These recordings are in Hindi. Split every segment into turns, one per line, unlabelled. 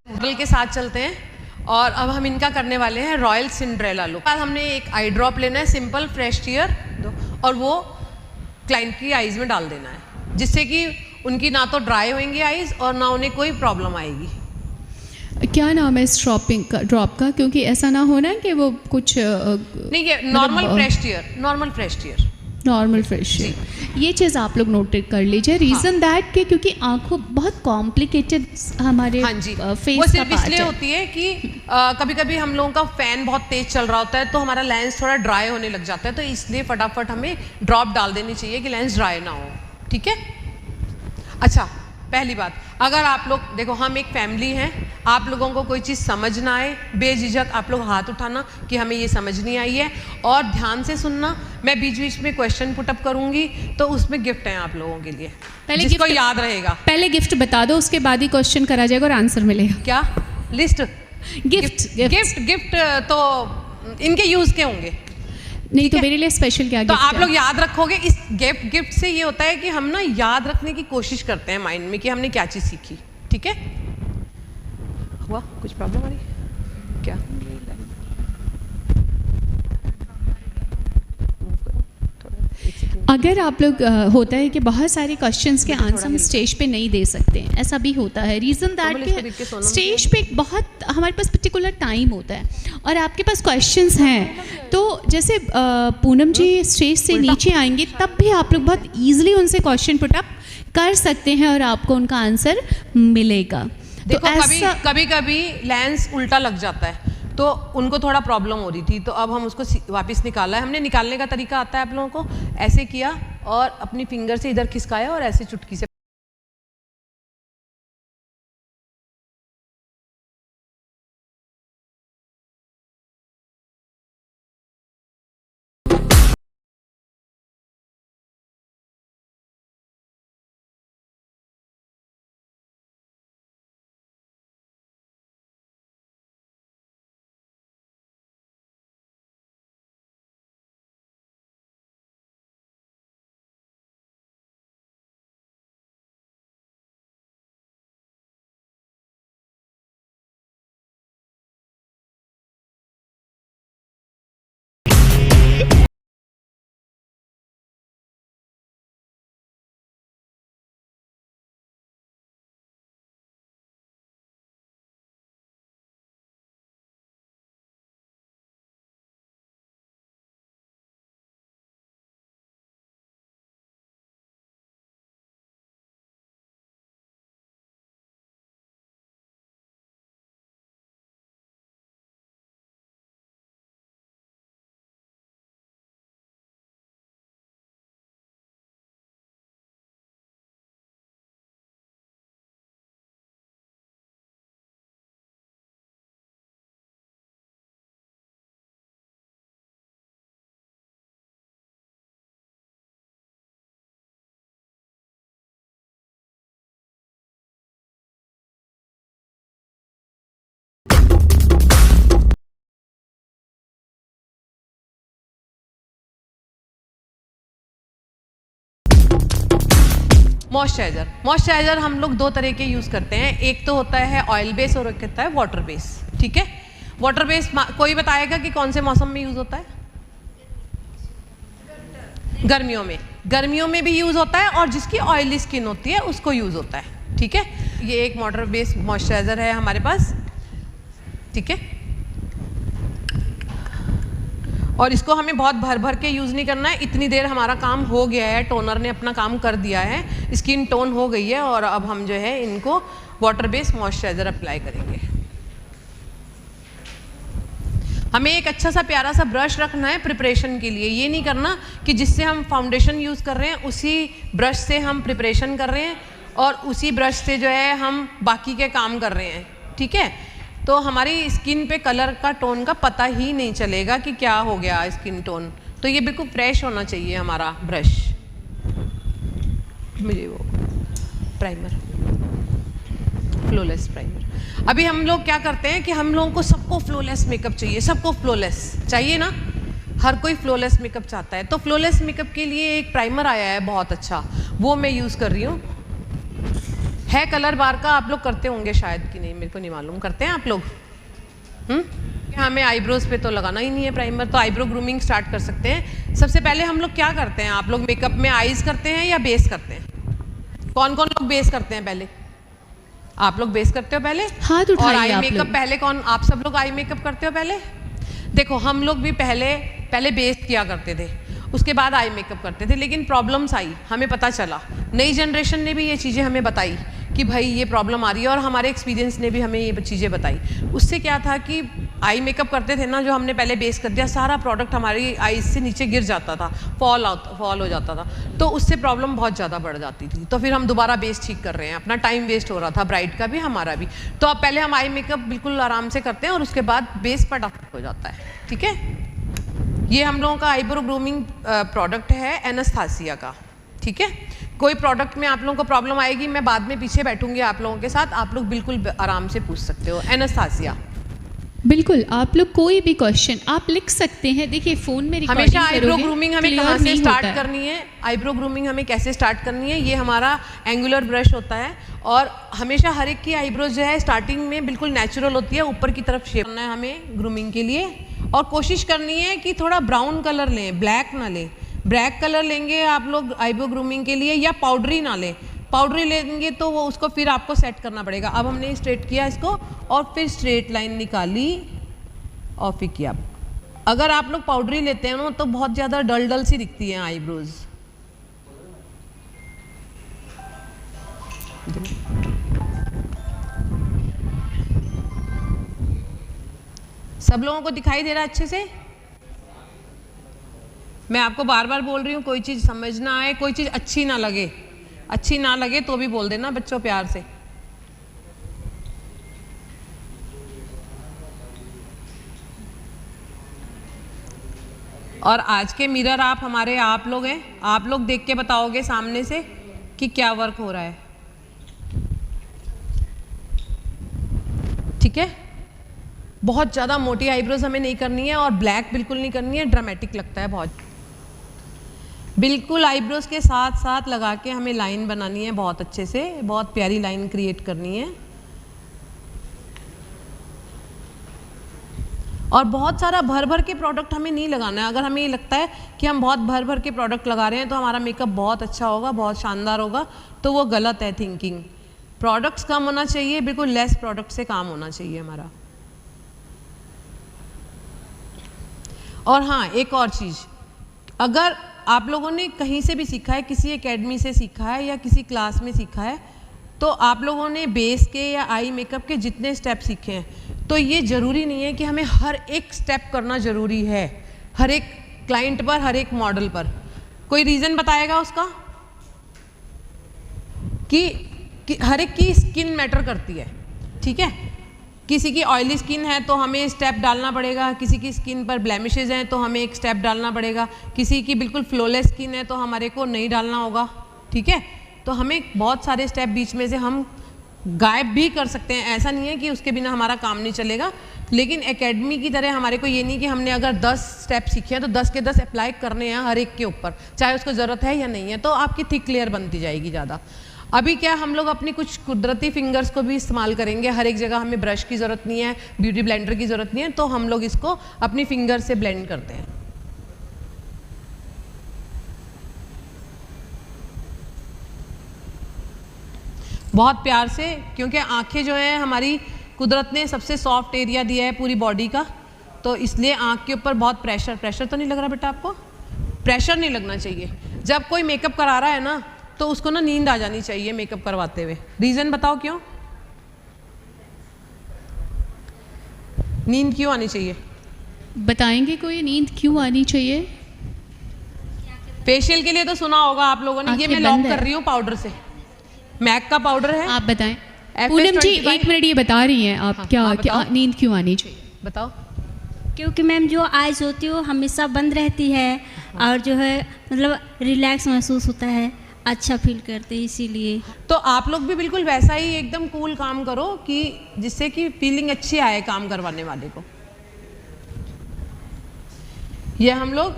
मॉडल के साथ चलते हैं और अब हम इनका करने वाले हैं रॉयल सिंड्रेला लुक। बाद हमने एक आई ड्रॉप लेना है, सिंपल फ्रेश टीयर और वो क्लाइंट की आईज में डाल देना है, जिससे कि उनकी ना तो ड्राई होंगी आईज और ना उन्हें कोई प्रॉब्लम आएगी।
क्या नाम है इस ड्रॉप का? क्योंकि ऐसा ना होना है कि वो कुछ
नहीं, ये normal fresh tear,
normal fresh. ये चीज़ आप लोग नोट कर लीजिए। रीज़न दैट कि क्योंकि आंखों बहुत कॉम्प्लिकेटेड हमारे फेस
वो सिर्फ
का
इसलिए होती है कि कभी कभी हम लोगों का फैन बहुत तेज चल रहा होता है तो हमारा लेंस थोड़ा ड्राई होने लग जाता है, तो इसलिए फटाफट हमें ड्रॉप डाल देनी चाहिए कि लेंस ड्राई ना हो। ठीक है। अच्छा, पहली बात, अगर आप लोग देखो, हम एक फैमिली हैं, आप लोगों को कोई चीज़ समझ ना आए, बेझिझक आप लोग हाथ उठाना कि हमें ये समझ नहीं आई है, और ध्यान से सुनना। मैं बीच बीच में क्वेश्चन पुटअप करूंगी तो उसमें गिफ्ट हैं आप लोगों के लिए,
पहले
जिसको याद रहेगा।
पहले गिफ्ट बता दो, उसके बाद ही क्वेश्चन करा जाएगा और आंसर मिलेगा।
क्या लिस्ट? गिफ्ट तो इनके यूज के होंगे,
नहीं तो मेरे लिए स्पेशल क्या
तो
गिफ्ट
आप लोग याद रखोगे। इस गिफ्ट से ये होता है कि हम ना याद रखने की कोशिश करते हैं माइंड में कि हमने क्या चीज़ सीखी। ठीक है। हुआ कुछ प्रॉब्लम आ रही क्या?
अगर आप लोग होता है कि बहुत सारे क्वेश्चंस के आंसर हम स्टेज पे नहीं दे सकते हैं, ऐसा भी होता है। रीज़न दैट कि स्टेज पे बहुत हमारे पास पर्टिकुलर टाइम होता है और आपके पास क्वेश्चंस हैं, तो जैसे पूनम जी स्टेज से नीचे आएंगे तब भी आप लोग बहुत ईजिली उनसे क्वेश्चन पुटअप कर सकते हैं और आपको उनका आंसर मिलेगा।
देखो, तो कभी कभी लेंस उल्टा लग जाता है तो उनको थोड़ा प्रॉब्लम हो रही थी, तो अब हम उसको वापस निकाला है। हमने निकालने का तरीका आता है आप लोगों को, ऐसे किया और अपनी फिंगर से इधर खिसकाया और ऐसे चुटकी से मॉइस्चराइजर हम लोग दो तरह के यूज़ करते हैं। एक तो होता है ऑयल बेस और एक होता है वाटर बेस। ठीक है। वाटर बेस कोई बताएगा कि कौन से मौसम में यूज़ होता है? गर्मियों में भी यूज़ होता है और जिसकी ऑयली स्किन होती है उसको यूज़ होता है। ठीक है। ये एक वाटर बेस मॉइस्चराइजर है हमारे पास। ठीक है। और इसको हमें बहुत भर भर के यूज़ नहीं करना है। इतनी देर हमारा काम हो गया है, टोनर ने अपना काम कर दिया है, स्किन टोन हो गई है और अब हम जो है इनको वाटर बेस मॉइस्चराइजर अप्लाई करेंगे। हमें एक अच्छा सा प्यारा सा ब्रश रखना है प्रिपरेशन के लिए। ये नहीं करना कि जिससे हम फाउंडेशन यूज़ कर रहे हैं उसी ब्रश से हम प्रिपरेशन कर रहे हैं और उसी ब्रश से जो है हम बाकी के काम कर रहे हैं। ठीक है। तो हमारी स्किन पे कलर का टोन का पता ही नहीं चलेगा कि क्या हो गया स्किन टोन। तो ये बिल्कुल फ्रेश होना चाहिए हमारा ब्रश। मुझे वो प्राइमर, फ्लोलेस प्राइमर। अभी हम लोग क्या करते हैं कि हम लोगों को सबको फ्लोलेस मेकअप चाहिए, सबको फ्लोलेस चाहिए ना, हर कोई फ्लोलेस मेकअप चाहता है। तो फ्लोलेस मेकअप के लिए एक प्राइमर आया है बहुत अच्छा, वो मैं यूज़ कर रही हूँ। है कलर बार का, आप लोग करते होंगे शायद कि नहीं, मेरे को नहीं मालूम, करते हैं आप लोग? हमें आईब्रोज पे तो लगाना ही नहीं है प्राइमर, तो आईब्रो ग्रूमिंग स्टार्ट कर सकते हैं। सबसे पहले हम लोग क्या करते हैं, आप लोग मेकअप में आईज करते हैं या बेस करते हैं? कौन कौन लोग बेस करते हैं पहले? आप लोग बेस करते हो पहले?
हाथ उठाइए।
और आई
आप
मेकअप
लोग
पहले कौन, आप सब लोग आई मेकअप करते हो पहले? देखो हम लोग भी पहले बेस किया करते थे, उसके बाद आई मेकअप करते थे, लेकिन प्रॉब्लम्स आई, हमें पता चला, नई जनरेशन ने भी ये चीज़ें हमें बताई कि भाई ये प्रॉब्लम आ रही है, और हमारे एक्सपीरियंस ने भी हमें ये चीज़ें बताई। उससे क्या था कि आई मेकअप करते थे ना, जो हमने पहले बेस कर दिया, सारा प्रोडक्ट हमारी आईज से नीचे गिर जाता था, फॉल हो जाता था, तो उससे प्रॉब्लम बहुत ज़्यादा बढ़ जाती थी। तो फिर हम दोबारा बेस ठीक कर रहे हैं, अपना टाइम वेस्ट हो रहा था, ब्राइड का भी हमारा भी। तो अब पहले हम आई मेकअप बिल्कुल आराम से करते हैं और उसके बाद बेस फटाफट हो जाता है। ठीक है, ये हम लोगों का आईब्रो ग्रूमिंग प्रोडक्ट है एनास्थेसिया का। ठीक है, कोई प्रोडक्ट में आप लोगों को प्रॉब्लम आएगी, मैं बाद में पीछे बैठूंगी आप लोगों के साथ, आप लोग बिल्कुल आराम से पूछ सकते हो। एनास्थेसिया,
बिल्कुल आप लोग कोई भी क्वेश्चन आप लिख सकते हैं। देखिए फ़ोन में रिकॉर्डिंग
हमेशा आईब्रो ग्रूमिंग हमें कहाँ से स्टार्ट करनी है, आईब्रो ग्रूमिंग हमें कैसे स्टार्ट करनी है, ये हमारा एंगुलर ब्रश होता है, और हमेशा हर एक की आईब्रो जो है स्टार्टिंग में बिल्कुल नेचुरल होती है, ऊपर की तरफ शेप करना है हमें ग्रूमिंग के लिए, और कोशिश करनी है कि थोड़ा ब्राउन कलर लें, ब्लैक ना लें। ब्लैक कलर लेंगे आप लोग आईब्रो ग्रूमिंग के लिए, या पाउडरी ना लें, पाउडरी लेंगे तो वो उसको फिर आपको सेट करना पड़ेगा। अब हमने स्ट्रेट किया इसको और फिर स्ट्रेट लाइन निकाली और फिर किया। अगर आप लोग पाउडरी लेते हैं ना तो बहुत ज़्यादा डल सी दिखती है आईब्रोज। सब लोगों को दिखाई दे रहा है अच्छे से? मैं आपको बार बार बोल रही हूँ, कोई चीज़ समझ ना आए, कोई चीज़ अच्छी ना लगे तो भी बोल देना बच्चों प्यार से। और आज के मिरर आप लोग हैं, आप लोग देख के बताओगे सामने से कि क्या वर्क हो रहा है। ठीक है, बहुत ज़्यादा मोटी आईब्रोज हमें नहीं करनी है और ब्लैक बिल्कुल नहीं करनी है, ड्रामेटिक लगता है बहुत। बिल्कुल आईब्रोज के साथ साथ लगा के हमें लाइन बनानी है बहुत अच्छे से, बहुत प्यारी लाइन क्रिएट करनी है। और बहुत सारा भर के प्रोडक्ट हमें नहीं लगाना है। अगर हमें ये लगता है कि हम बहुत भर के प्रोडक्ट लगा रहे हैं तो हमारा मेकअप बहुत अच्छा होगा, बहुत शानदार होगा, तो वो गलत है थिंकिंग। प्रोडक्ट्स कम होना चाहिए, बिल्कुल लेस प्रोडक्ट से काम होना चाहिए हमारा। और हाँ, एक और चीज़, अगर आप लोगों ने कहीं से भी सीखा है, किसी एकेडमी से सीखा है या किसी क्लास में सीखा है, तो आप लोगों ने बेस के या आई मेकअप के जितने स्टेप सीखे हैं, तो ये ज़रूरी नहीं है कि हमें हर एक स्टेप करना ज़रूरी है, हर एक क्लाइंट पर, हर एक मॉडल पर। कोई रीज़न बताएगा उसका कि हर एक की स्किन मैटर करती है। ठीक है, किसी की ऑयली स्किन है तो हमें स्टेप डालना पड़ेगा, किसी की स्किन पर ब्लेमिशेज हैं तो हमें एक स्टेप डालना पड़ेगा, किसी की बिल्कुल फ्लॉलेस स्किन है तो हमारे को नहीं डालना होगा। ठीक है, तो हमें बहुत सारे स्टेप बीच में से हम गायब भी कर सकते हैं, ऐसा नहीं है कि उसके बिना हमारा काम नहीं चलेगा। लेकिन एकेडमी की तरह हमारे को ये नहीं कि हमने अगर 10 स्टेप सीखे हैं तो 10 के 10 अप्लाई करने हैं हर एक के ऊपर, चाहे उसको ज़रूरत है या नहीं है, तो आपकी थिक लेयर बनती जाएगी ज़्यादा। अभी क्या हम लोग अपनी कुछ कुदरती फिंगर्स को भी इस्तेमाल करेंगे, हर एक जगह हमें ब्रश की ज़रूरत नहीं है, ब्यूटी ब्लेंडर की ज़रूरत नहीं है, तो हम लोग इसको अपनी फिंगर से ब्लेंड करते हैं। बहुत प्यार से, क्योंकि आंखें जो हैं हमारी कुदरत ने सबसे सॉफ्ट एरिया दिया है पूरी बॉडी का, तो इसलिए आंख के ऊपर बहुत प्रेशर तो नहीं लग रहा बेटा आपको? प्रेशर नहीं लगना चाहिए। जब कोई मेकअप करा रहा है ना तो उसको ना नींद आ जानी चाहिए मेकअप करवाते हुए। रीज़न बताओ क्यों? नींद क्यों आनी चाहिए?
बताएंगे कोई नींद क्यों आनी चाहिए?
फेशियल के लिए तो सुना होगा आप लोगों ने। ये मैं लॉक कर रही हूँ पाउडर से, मैक का पाउडर है।
आप बताएं पूनम जी, 1 मिनट, ये बता रही हैं आप। हाँ, क्या नींद क्यों आनी चाहिए
बताओ?
क्योंकि मैम जो आइज होती है वो हमेशा बंद रहती है और जो है मतलब रिलैक्स महसूस होता है, अच्छा फील करते हैं, इसीलिए।
तो आप लोग भी बिल्कुल वैसा ही एकदम कूल काम करो कि जिससे कि फीलिंग अच्छी आए काम करवाने वाले को। ये हम लोग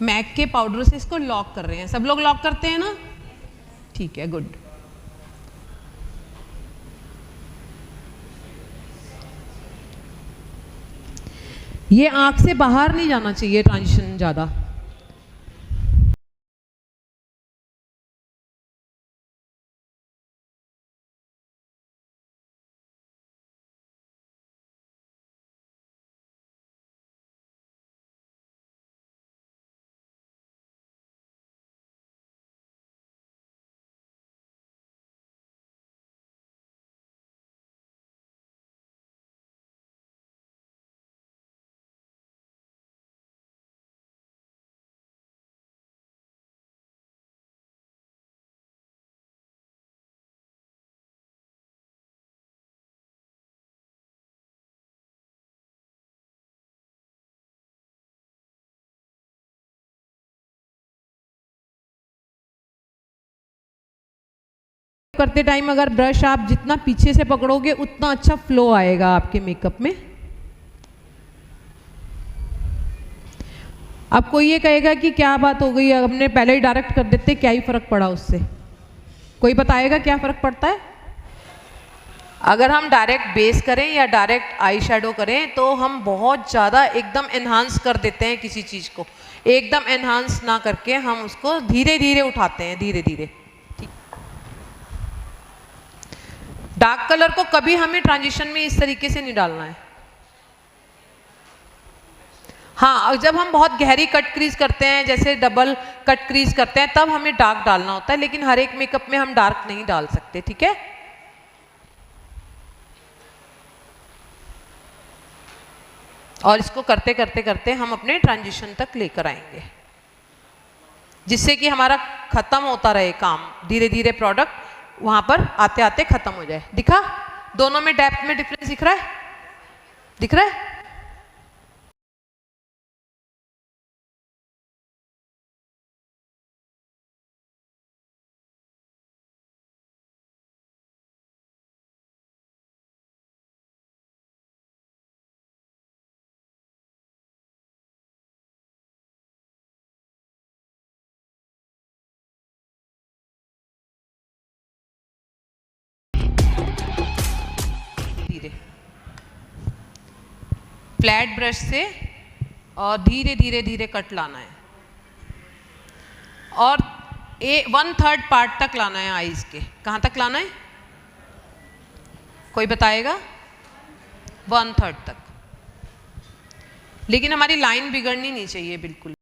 मैक के पाउडर से इसको लॉक कर रहे हैं। सब लोग लॉक करते हैं ना? ठीक है, गुड। ये आंख से बाहर नहीं जाना चाहिए ट्रांजिशन ज़्यादा। करते टाइम अगर ब्रश आप जितना पीछे से पकड़ोगे उतना अच्छा फ्लो आएगा आपके मेकअप में। अब कोई ये कहेगा कि क्या बात हो गई, हमने पहले ही डायरेक्ट कर देते, क्या ही फर्क पड़ा उससे? कोई बताएगा क्या फर्क पड़ता है? अगर हम डायरेक्ट बेस करें या डायरेक्ट आई शेडो करें तो हम बहुत ज़्यादा एकदम एनहांस कर देते हैं किसी चीज़ को। एकदम एनहांस ना करके हम उसको धीरे धीरे उठाते हैं, धीरे धीरे। डार्क कलर को कभी हमें ट्रांजिशन में इस तरीके से नहीं डालना है। हाँ, जब हम बहुत गहरी कट क्रीज करते हैं, जैसे डबल कट क्रीज करते हैं, तब हमें डार्क डालना होता है, लेकिन हर एक मेकअप में हम डार्क नहीं डाल सकते, ठीक है? और इसको करते करते करते हम अपने ट्रांजिशन तक लेकर आएंगे, जिससे कि हमारा खत्म होता रहे काम, धीरे धीरे प्रोडक्ट वहां पर आते आते खत्म हो जाए। दिखा? दोनों में डेप्थ में डिफरेंस दिख रहा है? दिख रहा है? फ्लैट ब्रश से और धीरे धीरे धीरे कट लाना है और 1/3 पार्ट तक लाना है आईज के। कहाँ तक लाना है? कोई बताएगा? 1/3 तक। लेकिन हमारी लाइन बिगड़नी नहीं चाहिए बिल्कुल।